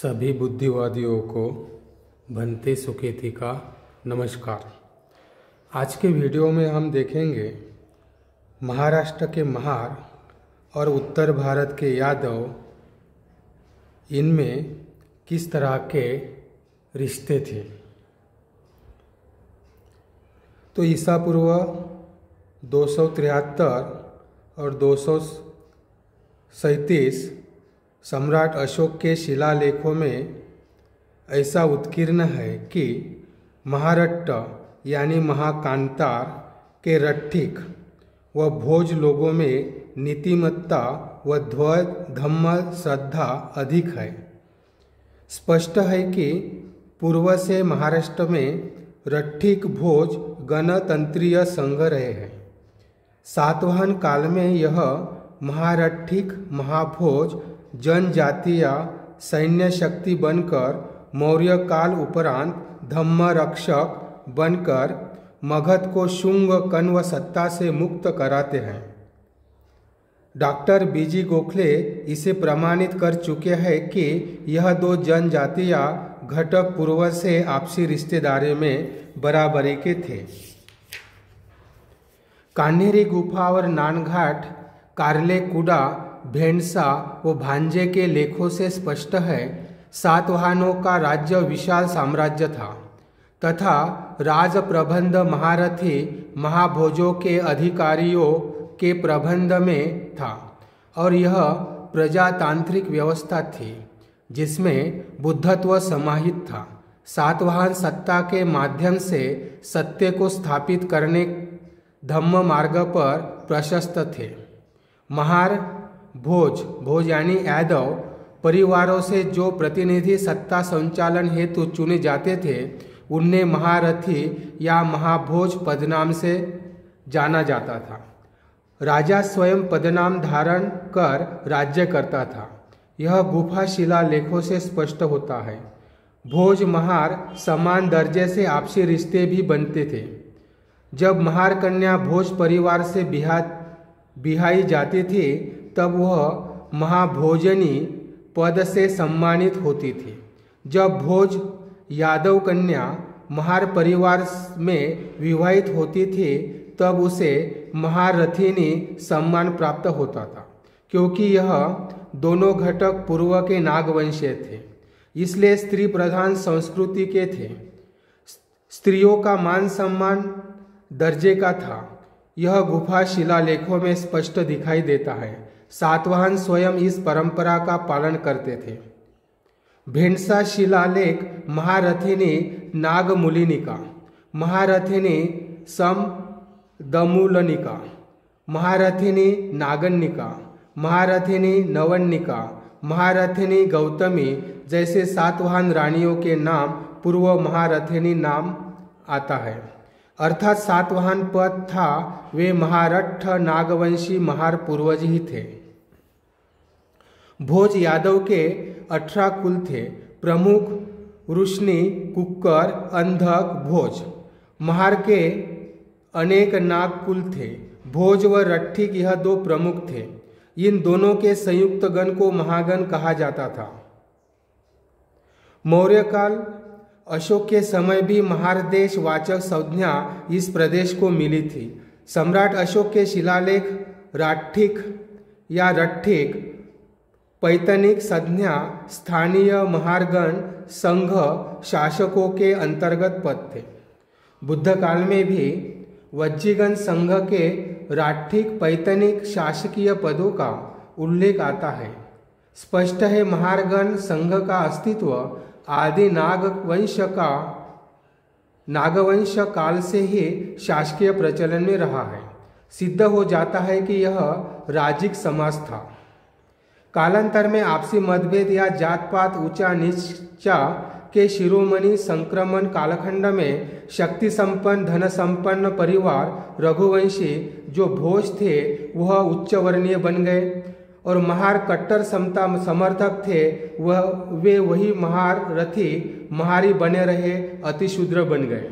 सभी बुद्धिवादियों को भंते सुकेती का नमस्कार। आज के वीडियो में हम देखेंगे महाराष्ट्र के महार और उत्तर भारत के यादव, इनमें किस तरह के रिश्ते थे। तो ईसा पूर्व 273 और 237 सम्राट अशोक के शिलालेखों में ऐसा उत्कीर्ण है कि महारट्ट यानी महाकांतार के रट्ठिक व भोज लोगों में नीतिमत्ता व धम्म श्रद्धा अधिक है। स्पष्ट है कि पूर्व से महाराष्ट्र में रट्ठिक भोज गणतंत्रीय संघ रहे हैं। सातवाहन काल में यह महारट्ठिक महाभोज जनजातीय सैन्य शक्ति बनकर मौर्य काल उपरांत धम्म रक्षक बनकर मगध को शुंग कण्व सत्ता से मुक्त कराते हैं। डॉक्टर बीजी गोखले इसे प्रमाणित कर चुके हैं कि यह दो जनजातीय घटक पूर्व से आपसी रिश्तेदारी में बराबरी के थे। कान्हेरी गुफा और नानघाट, कार्ले कुडा, भेंडसा व भांजे के लेखों से स्पष्ट है सातवाहनों का राज्य विशाल साम्राज्य था तथा राज प्रबंध महारथी महाभोजों के अधिकारियों के प्रबंध में था और यह प्रजातांत्रिक व्यवस्था थी जिसमें बुद्धत्व समाहित था। सातवाहन सत्ता के माध्यम से सत्य को स्थापित करने धम्म मार्ग पर प्रशस्त थे। महार भोज यानी यादव परिवारों से जो प्रतिनिधि सत्ता संचालन हेतु चुने जाते थे उन्हें महारथी या महाभोज पदनाम से जाना जाता था। राजा स्वयं पदनाम धारण कर राज्य करता था। यह गुफा शिला लेखों से स्पष्ट होता है। भोज महार समान दर्जे से आपसी रिश्ते भी बनते थे। जब महार कन्या भोज परिवार से बिहाई जाती थी तब वह महाभोजनी पद से सम्मानित होती थी। जब भोज यादव कन्या महार परिवार में विवाहित होती थी तब उसे महारथिनी सम्मान प्राप्त होता था। क्योंकि यह दोनों घटक पूर्व के नागवंशीय थे, इसलिए स्त्री प्रधान संस्कृति के थे। स्त्रियों का मान सम्मान दर्जे का था। यह गुफा शिलालेखों में स्पष्ट दिखाई देता है। सातवाहन स्वयं इस परंपरा का पालन करते थे। भेंडसा शिलालेख महारथिनी नागमूलिनिका, महारथिनी समदमूलनिका, महारथिनी नागन्निका, महारथिनी नवन्निका, महारथिनी गौतमी जैसे सातवाहन रानियों के नाम पूर्व महारथिनी नाम आता है। अर्थात सातवाहन पद था वे महारट्ठ नागवंशी महार पूर्वज ही थे। भोज यादव के 18 कुल थे। प्रमुख रुष्णी, कुक्कर, अंधक, भोज। महार के अनेक नाग कुल थे। भोज व रट्ठिक यह दो प्रमुख थे। इन दोनों के संयुक्त गण को महागण कहा जाता था। मौर्य काल अशोक के समय भी महार देश वाचक संज्ञा इस प्रदेश को मिली थी। सम्राट अशोक के शिलालेख राठिक या रट्ठिक पैतनिक संज्ञा स्थानीय महारगण संघ शासकों के अंतर्गत पद थे। बुद्ध काल में भी वज्जीगण संघ के राठिक पैतनिक शासकीय पदों का उल्लेख आता है। स्पष्ट है महारगण संघ का अस्तित्व आदि नागवंश काल से ही शासकीय प्रचलन में रहा है। सिद्ध हो जाता है कि यह राजिक समाज था। कालांतर में आपसी मतभेद या जात पात ऊंचा नीचा के शिरोमणि संक्रमण कालखंड में शक्ति संपन्न धन संपन्न परिवार रघुवंशी जो भोज थे वह उच्च वर्णीय बन गए और महार कट्टर समता समर्थक थे वे वही महार रथी महारी बने रहे, अतिशूद्र बन गए।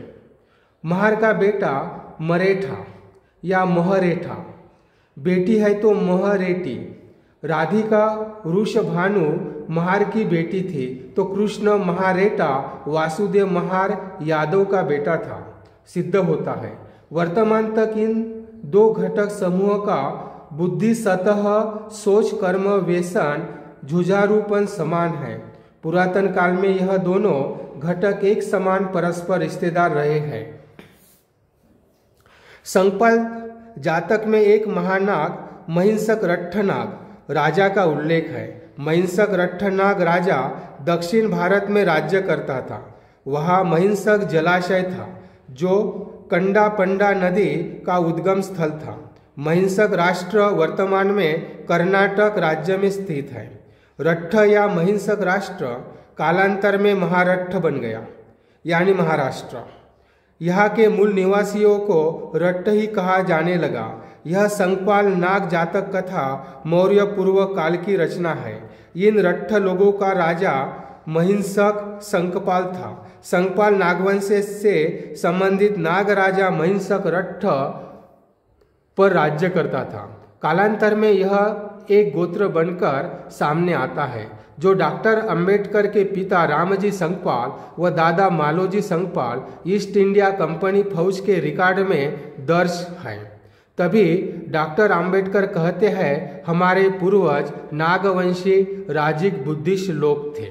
महार का बेटा मरेठा या महरेठा, बेटी है तो महरेटी, राधिका वृषभानु महार की बेटी थी, तो कृष्ण महारेटा वासुदेव महार यादव का बेटा था। सिद्ध होता है वर्तमान तक इन दो घटक समूह का बुद्धि सतह सोच कर्म व्यसन जुझारूपन समान है। पुरातन काल में यह दोनों घटक एक समान परस्पर रिश्तेदार रहे हैं। संकपाल जातक में एक महानाग महिंसक रट्ठनाग राजा का उल्लेख है। महिंसक रट्ठनाग राजा दक्षिण भारत में राज्य करता था। वहाँ महिंसक जलाशय था जो कंडापंडा नदी का उद्गम स्थल था। महिंसक राष्ट्र वर्तमान में कर्नाटक राज्य में स्थित है। रट्ठ या महिंसक राष्ट्र कालांतर में महारट्ठ बन गया, यानी महाराष्ट्र। यहाँ के मूल निवासियों को रट्ठ ही कहा जाने लगा। यह संकपाल नाग जातक कथा मौर्य पूर्व काल की रचना है। इन रट्ठ लोगों का राजा महिंसक संकपाल था। संकपाल नागवंश से संबंधित नाग राजा महिंसक रट्ठ पर राज्य करता था। कालांतर में यह एक गोत्र बनकर सामने आता है जो डॉक्टर अंबेडकर के पिता रामजी संकपाल व दादा मालोजी संकपाल ईस्ट इंडिया कंपनी फौज के रिकॉर्ड में दर्ज है। तभी डॉक्टर अंबेडकर कहते हैं हमारे पूर्वज नागवंशी राजिक बुद्धिस्ट लोग थे।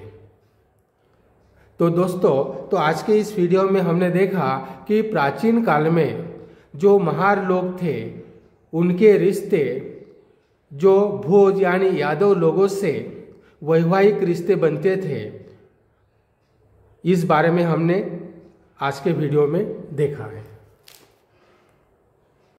तो दोस्तों, तो आज के इस वीडियो में हमने देखा कि प्राचीन काल में जो महार लोग थे उनके रिश्ते जो भोज यानी यादव लोगों से वैवाहिक रिश्ते बनते थे, इस बारे में हमने आज के वीडियो में देखा है।